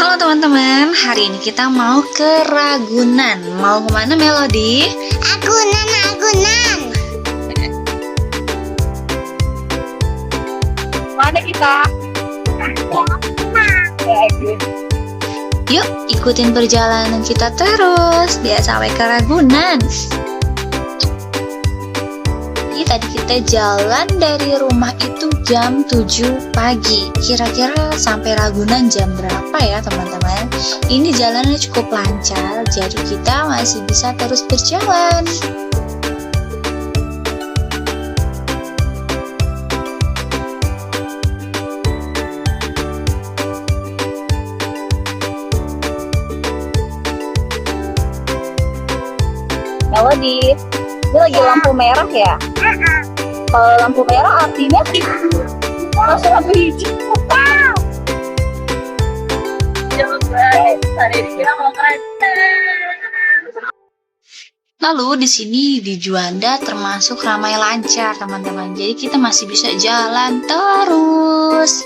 Halo teman-teman, hari ini kita mau ke Ragunan. Mau kemana Melody? Agunan. Mana kita? Yuk ikutin perjalanan kita terus biar sampai ke Ragunan. Jadi tadi kita jalan dari rumah itu jam 7 pagi. Kira-kira sampai Ragunan jam berapa ya teman-teman? Ini jalannya cukup lancar, jadi kita masih bisa terus berjalan. Melody, ini lagi lampu merah ya? Kalau lampu merah artinya masuk lampu hijau. Lalu di sini di Juanda termasuk ramai lancar teman-teman. Jadi kita masih bisa jalan terus.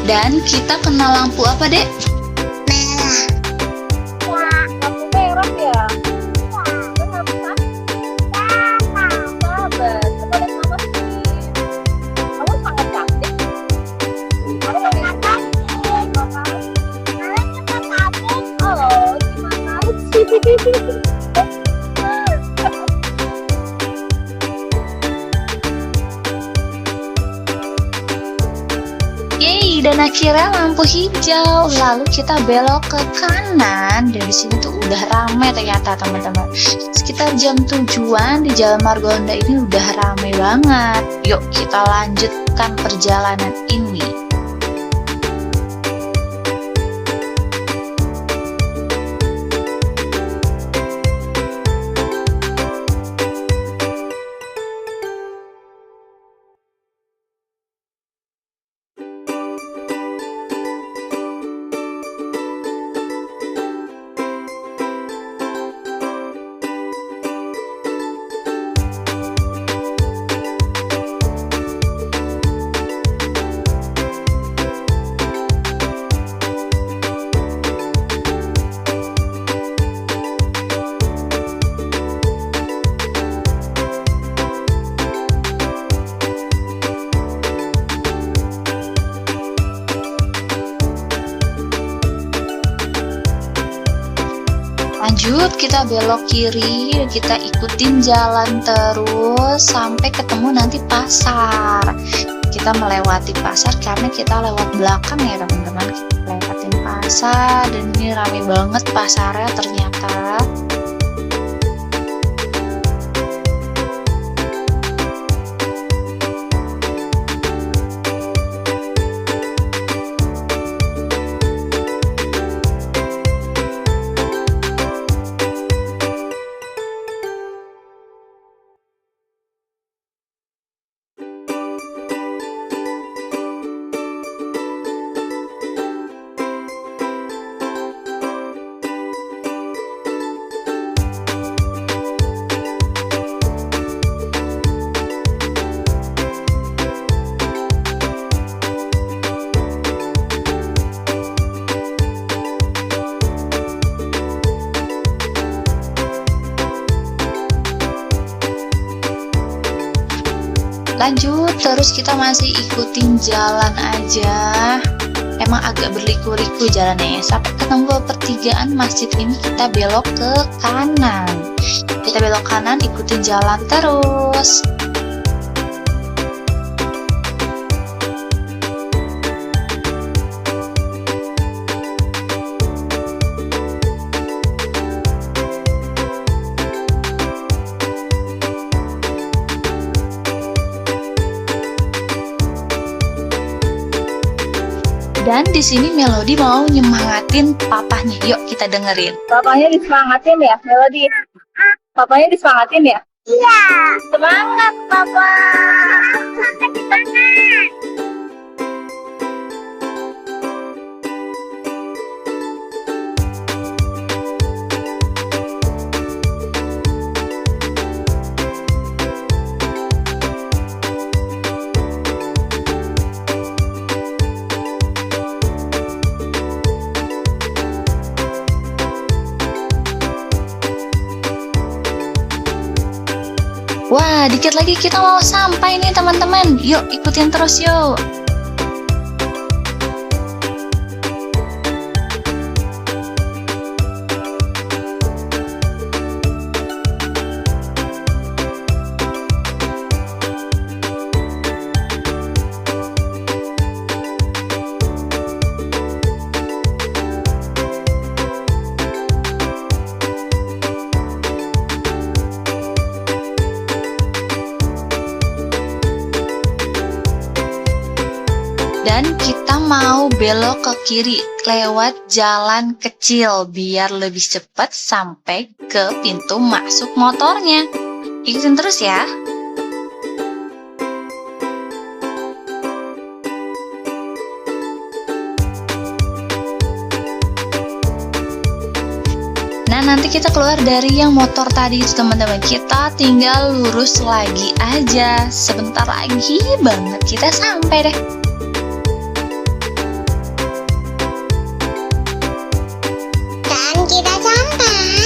Dan kita kena lampu apa, Dek? Merah. Lampu merah ya? Kenapa? Sabar, kita lihat mama sih. Kamu sangat cantik. Kamu sangat cantik. Oh, gimana sih? Yeay, dan akhirnya lampu hijau. Lalu kita belok ke kanan. Dan di sini tuh udah ramai ternyata teman-teman. Sekitar jam 7-an di Jalan Margonda ini udah ramai banget. Yuk kita lanjutkan perjalanan ini. Lanjut, kita belok kiri, kita ikutin jalan terus sampai ketemu nanti pasar. Kita melewati pasar karena kita lewat belakang ya teman-teman. Kita lewatin pasar dan ini ramai banget pasarnya ternyata. Lanjut, terus kita masih ikutin jalan aja. Emang agak berliku-liku jalannya ya. Sampai ketemu pertigaan masjid ini kita belok ke kanan. Kita belok kanan, ikutin jalan terus. Dan di sini Melody mau nyemangatin papahnya. Yuk kita dengerin. Papanya disemangatin ya, Melody? Papanya disemangatin ya? Iya. Semangat, Papa! Semangat. Wah, dikit lagi kita mau sampai nih teman-teman. Yuk, ikutin terus yuk. Dan kita mau belok ke kiri lewat jalan kecil biar lebih cepat sampai ke pintu masuk motornya. Ikutin terus ya. Nah, nanti kita keluar dari yang motor tadi itu teman-teman. Kita tinggal lurus lagi aja. Sebentar lagi banget kita sampai deh. Kita sampai.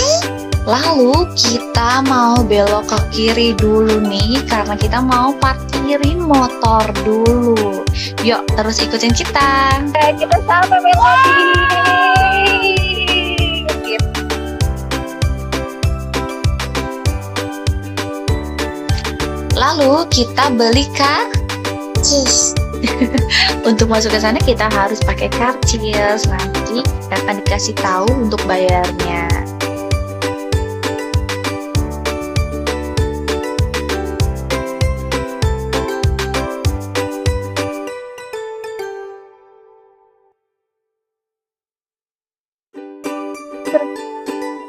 Lalu kita mau belok ke kiri dulu nih karena kita mau parkirin motor dulu. Yuk terus ikutin kita. Kita sampai Melody. Lalu kita beli karcis. Untuk masuk ke sana kita harus pakai karcis. Nanti akan dikasih tahu untuk bayarnya.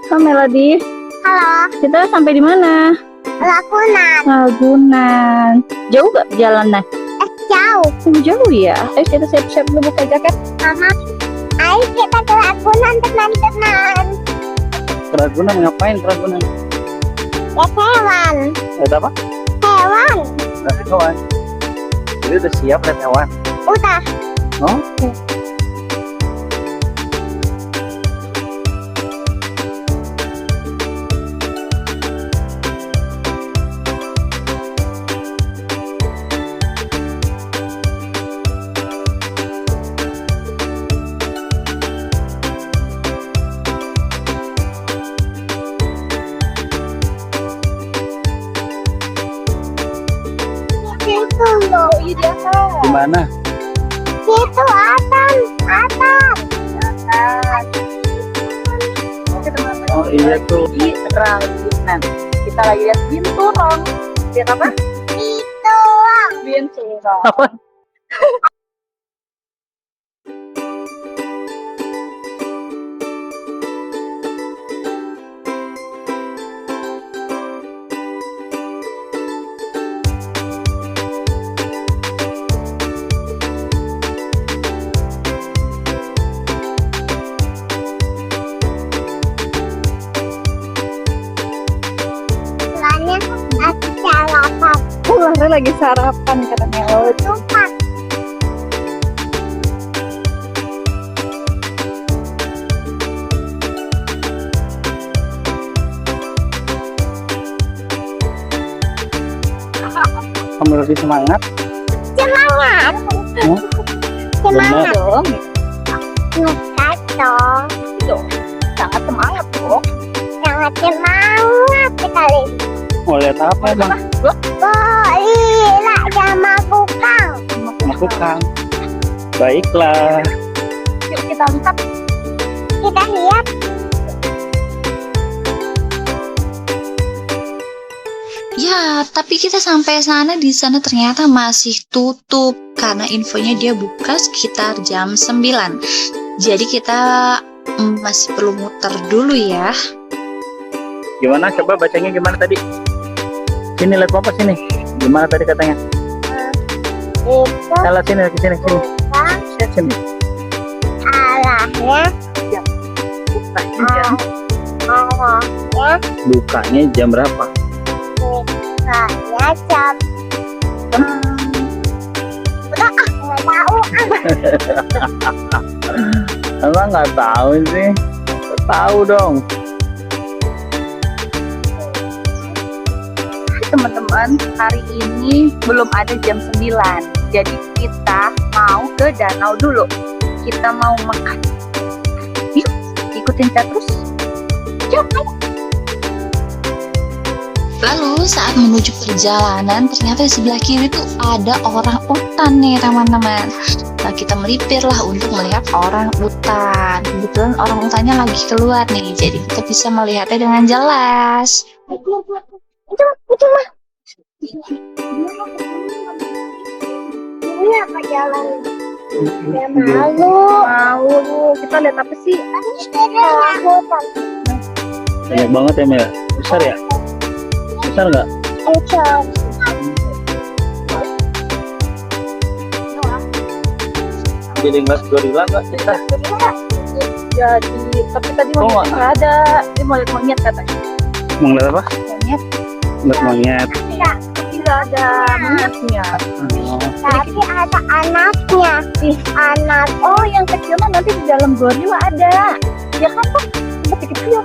Halo Melody. Halo, Kita sampai di mana? Ragunan. Ragunan. Jauh gak perjalanan? Jauh. Jauh ya. Ayo kita siap-siap dulu buka jaket. Mama, ayo kita ke Ragunan teman-teman. Ragunan ngapain Ragunan? Ya hewan. Ada apa? Hewan. Lihat hewan. Jadi udah siap lihat hewan. Udah. Oh? Situ loh. Iya dia Di mana? Situ atas. Atas. Oke teman-teman. Oh iya tuh. Di Ragunan. Kita lagi lihat binturong. Lihat apa? Itu. Binturong. Apa? Soalnya aku sarapan. Lara lagi sarapan kata Melody. Lupa. Kamu lebih semangat? Semangat. Oh, Semangat. Dong. Semangat dong. Dong. Sangat semangat dong. Sangat semangat sekali. mau lihat apa bang? Boleh sama kukang. Masukkan. Baiklah. Yuk kita lihat. Kita lihat. Ya, tapi kita sampai sana, di sana ternyata masih tutup karena infonya dia buka sekitar jam 9. Jadi kita masih perlu muter dulu ya. Gimana? Coba bacanya gimana tadi? Sini lihat papa sini. Gimana tadi katanya? Itu Salah sini, sini. kukang. Sini. Arahnya. Arahnya. Bukanya jam berapa? Bukanya jam. Udah nggak tahu. Emang nggak tahu sih? Tahu dong. teman-teman, hari ini belum ada jam 9. Jadi kita mau ke danau dulu. Kita mau makan. Yuk, ikutin saya terus. Yuk, ayo. Lalu saat menuju perjalanan, ternyata di sebelah kiri tuh ada orang utan nih teman-teman. Nah, kita melipirlah untuk melihat orang utan. Kebetulan orang utannya lagi keluar nih, jadi kita bisa melihatnya dengan jelas. Itu mah. Ini apa jalan? Ya malu. Mau kita lihat apa sih? Hutan. Banyak banget ya Mel. Besar ya? Besar nggak? Ucap. Jadi ngeliat gorila nggak kita? Jadi, tapi tadi Oh, monyet nggak ada. Dia mau lihat monyet katanya. Mau ngeliat apa? Monyet, Ngeliat monyet. tapi nggak ada monyetnya. Oh. Tapi ada anaknya. Anak. Oh, yang kecil mah nanti di dalam gorila ada. Ya kan Pak? Seperti kecil.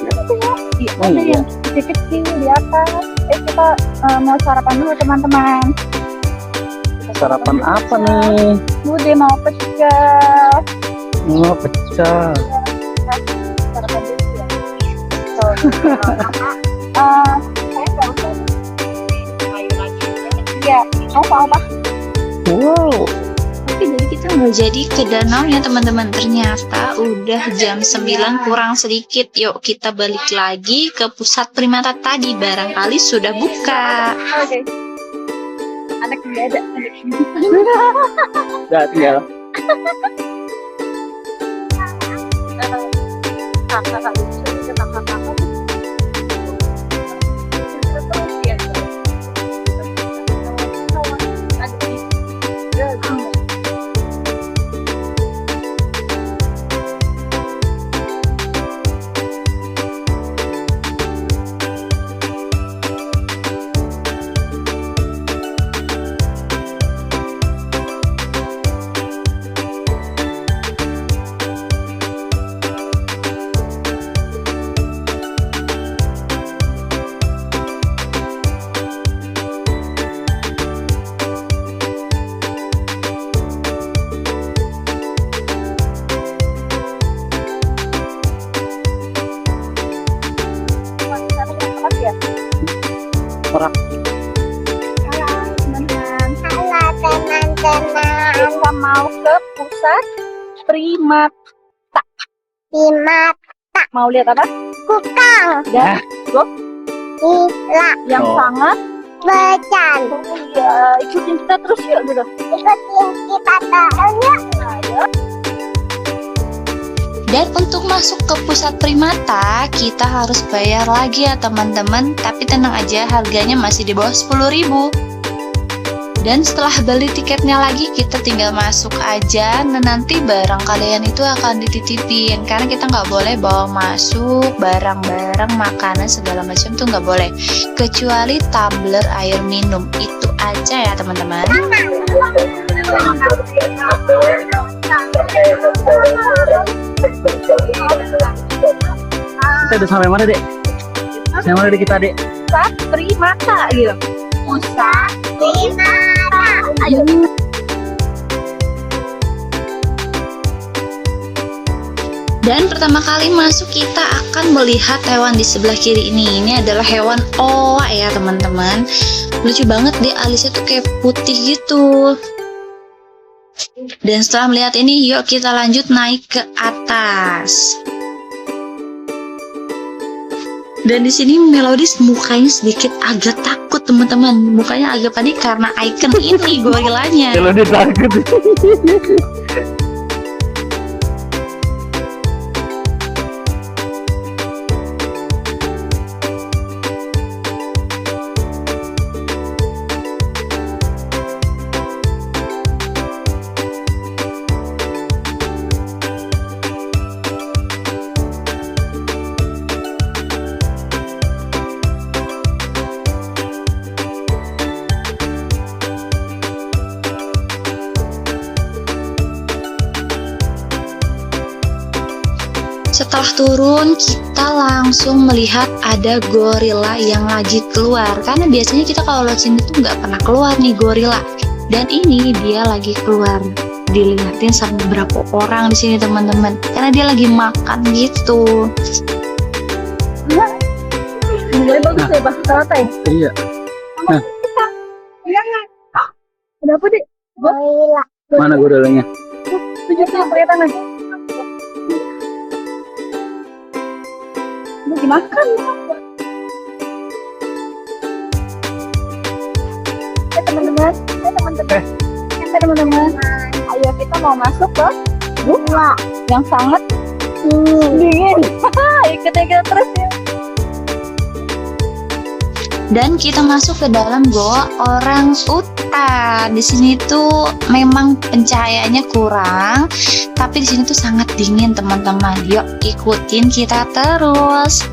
Itu ya. Iya, Oh, ada iya. yang kecil di atas. Kita mau sarapan dulu teman-teman. Sarapan apa nih? Bude mau pecel. Oh, pecel. Sarapan dulu ya. So, saya nggak usah. Iya, mau apa? Wow. Oke, jadi kita nggak jadi ke danau ya teman-teman. Ternyata udah jam 9 kurang sedikit. Yuk kita balik lagi ke pusat primata tadi. Barangkali sudah buka. Oke. Anak nggak ada. Udah tinggal. Kakak lucu, kakak. Terus ya. Merak. Teman-teman, Halo teman-teman. kita mau ke pusat primata. Simak Mau lihat apa? kukang. Dan Gila. yang Oh. sangat Becan. ya ikutin kita terus yuk gitu. Ikutin kita terus. Dan untuk masuk ke pusat primata, kita harus bayar lagi ya teman-teman. Tapi tenang aja, harganya masih di bawah 10.000. Dan setelah beli tiketnya lagi, kita tinggal masuk aja. Dan nanti barang kalian itu akan dititipin. Karena kita nggak boleh bawa masuk barang-barang, makanan segala macam tuh nggak boleh. Kecuali tumbler air minum. Itu aja ya teman-teman. Kita udah sampai mana, Dek? Sampai mana dek kita, Dek? Pusat primata gitu. Pusat primata. Ayo. Dan pertama kali masuk kita akan melihat hewan di sebelah kiri ini. Ini adalah hewan owa ya teman-teman. Lucu banget deh, alisnya tuh kayak putih gitu. Dan setelah melihat ini, yuk kita lanjut naik ke atas. Dan di sini Melodis mukanya sedikit agak takut teman-teman. Mukanya agak panik karena icon ini gorilanya. Kalau dia takut. turun, kita langsung melihat ada gorila yang lagi keluar. Karena biasanya kita kalau lewat sini tuh nggak pernah keluar nih gorila. Dan ini dia lagi keluar. Dilihatin sama beberapa orang di sini teman-teman. Karena dia lagi makan gitu. Nilai bagus ya Pak, rata ya? Iya. Ada apa deh? Gorila. Mana gorilanya? Tunjukin pakai tangan. Mau dimakan. Teman-teman. Teman-teman. Ayo kita mau masuk ke gua yang sangat dingin. Ikutin kita terus ya. Dan kita masuk ke dalam goa orang utan. Di sini tuh memang pencahayaannya kurang, tapi di sini tuh sangat dingin teman-teman. Yuk ikutin kita terus.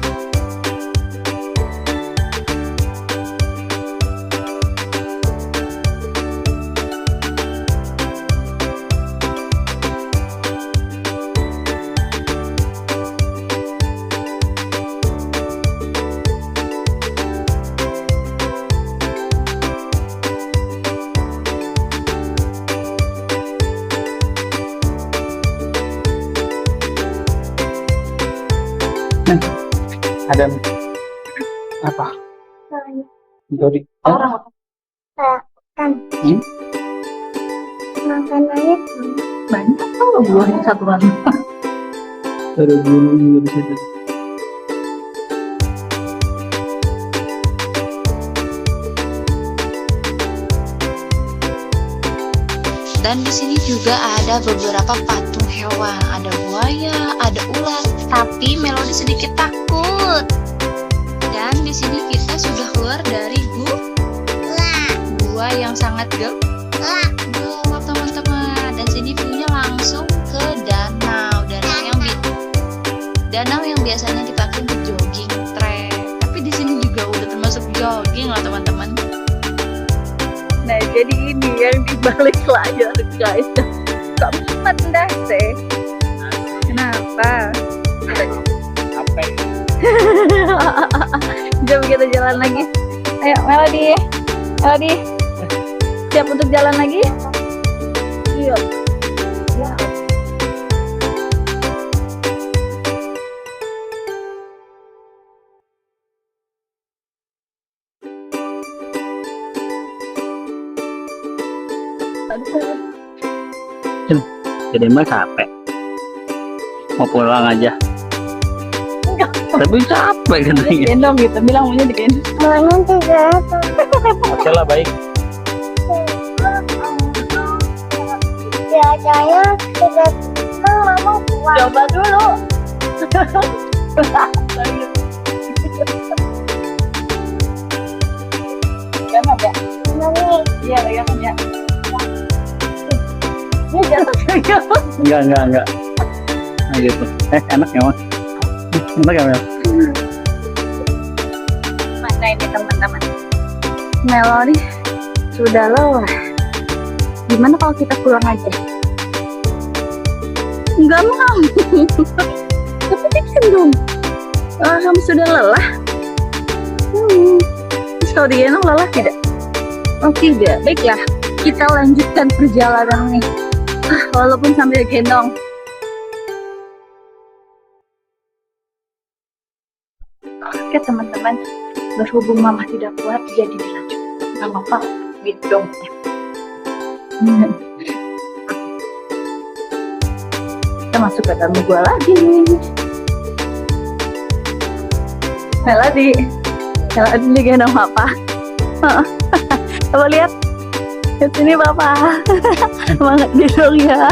Ada apa? Dori. Orang. Makanannya Banyak tuh buahnya satuan. Ada burung juga di situ. Dan di sini juga ada beberapa patung hewan, ada buaya, ada ular, tapi Melody sedikit takut. Dan di sini kita sudah keluar dari gua yang sangat gelap teman-teman. Dan sini view-nya langsung ke danau yang biasanya dipakai untuk jogging trek. Tapi di sini juga udah termasuk jogging lah teman-teman. Nah, jadi ini yang dibalik layar guys. Kok mumet dah sih? Kenapa? Apa? Jom kita jalan lagi. Ayo Melody. Siap untuk jalan lagi? Yuk. Jadi mah capek. Mau pulang aja. Tapi capek katanya. Digendong gitu, bilang maunya digendong. maunya juga apa? Oke lah, baik. Biasanya tidak mama buat. Coba dulu. Enak ya? Mami, Iya, ya. Ini jatuh. Enggak. Nah gitu. Enak ya, Mas? Enak ya, Mel? Mana ini teman-teman? Melody sudah lelah. Gimana kalau kita pulang aja? Enggak mau. Tapi bikin dong. Kamu sudah lelah? Terus kalau digendong lelah tidak? Oh tidak. Baiklah, kita lanjutkan perjalanan nih. Walaupun sambil gendong. Oke teman-teman, berhubung mama tidak kuat jadi dilanjut. Gak apa-apa, gendong. Kita masuk ke dalam gua lagi. Melody digendong papa. Coba lihat. Ke sini papa. Semangat gendong ya.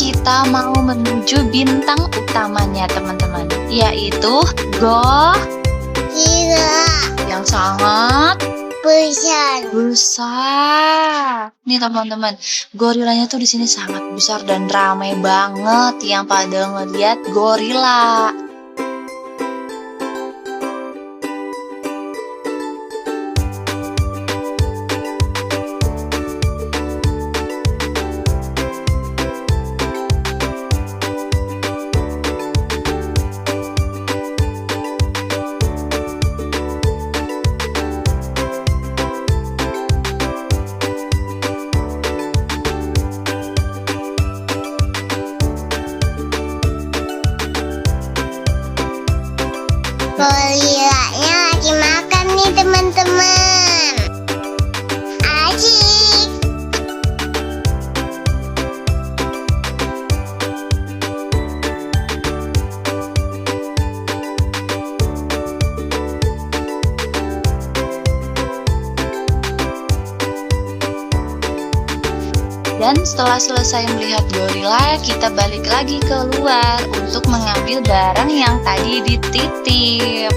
kita mau menuju bintang utamanya teman-teman, yaitu Gila. yang sangat Besar. besar. Nih teman-teman, gorilanya tuh di sini sangat besar dan ramai banget yang pada ngeliat gorila. Gorilanya lagi makan nih teman-teman. Asik. Dan setelah selesai melihat gorila, kita balik lagi keluar untuk mengambil barang yang tadi dititip.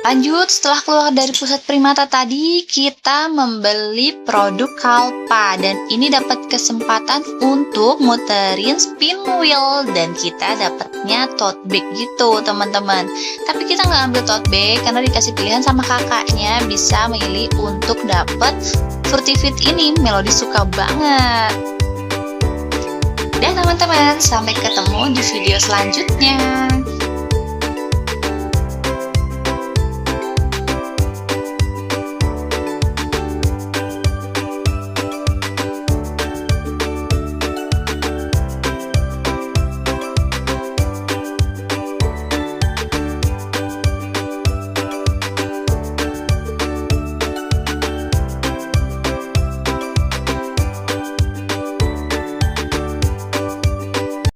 Lanjut, setelah keluar dari pusat primata tadi, kita membeli produk Kalpa. Dan ini dapat kesempatan untuk muterin spin wheel. Dan kita dapatnya tote bag gitu teman-teman. Tapi kita nggak ambil tote bag karena dikasih pilihan sama kakaknya. Bisa milih untuk dapat Furtivit ini, Melody suka banget. Dan teman-teman, sampai ketemu di video selanjutnya.